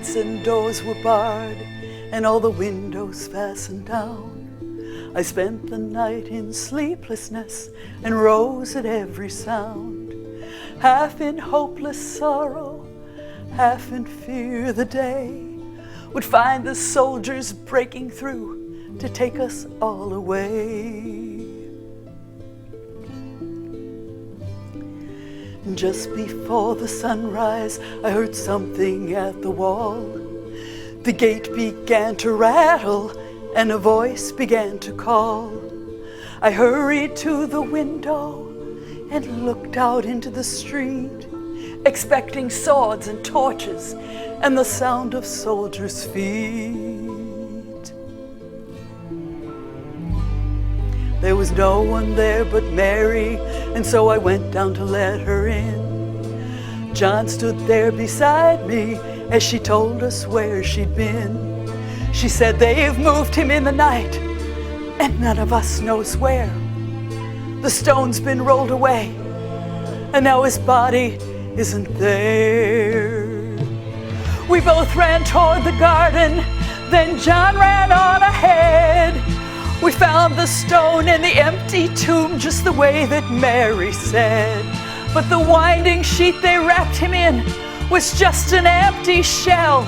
gates and doors were barred, and all the windows fastened down. I spent the night in sleeplessness and rose at every sound, half in hopeless sorrow, half in fear the day would find the soldiers breaking through to take us all away. Just before the sunrise, I heard something at the wall. The gate began to rattle, and a voice began to call. I hurried to the window and looked out into the street, expecting swords and torches and the sound of soldiers' feet. There was no one there but Mary, and so I went down to let her in. John stood there beside me as she told us where she'd been. She said, "They've moved him in the night, and none of us knows where. The stone's been rolled away, and now his body isn't there." We both ran toward the garden, then John ran on ahead. We found the stone in the empty tomb just the way that Mary said. But the winding sheet they wrapped him in was just an empty shell,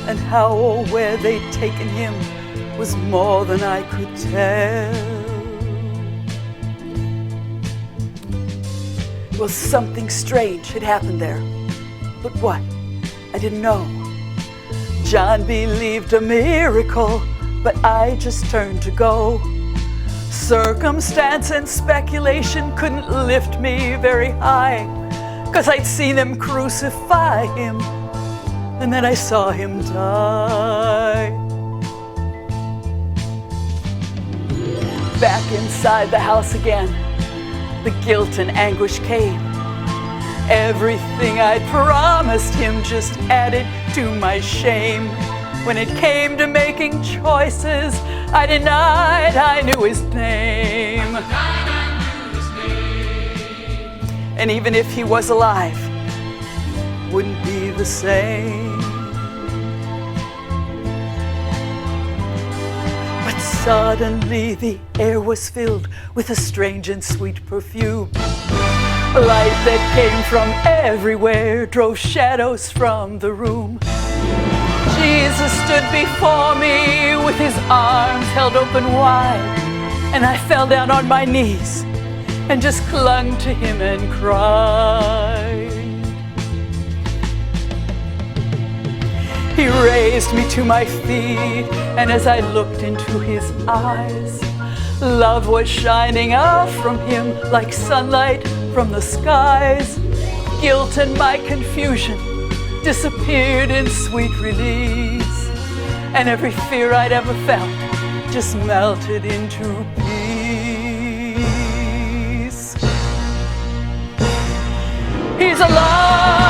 and how or where they'd taken him was more than I could tell. Well, something strange had happened there, but what? I didn't know. John believed a miracle, but I just turned to go. Circumstance and speculation couldn't lift me very high, 'cause I'd seen them crucify him, and then I saw him die. Back inside the house again, the guilt and anguish came. Everything I'd promised him just added to my shame. When it came to making choices, I denied I knew his name. And even if he was alive, wouldn't be the same. But suddenly the air was filled with a strange and sweet perfume. A light that came from everywhere drove shadows from the room. Jesus stood before me with his arms held open wide, and I fell down on my knees and just clung to him and cried. He raised me to my feet, and as I looked into his eyes, love was shining out from him like sunlight from the skies. Guilt and my confusion disappeared in sweet release, and every fear I'd ever felt just melted into peace. He's alive!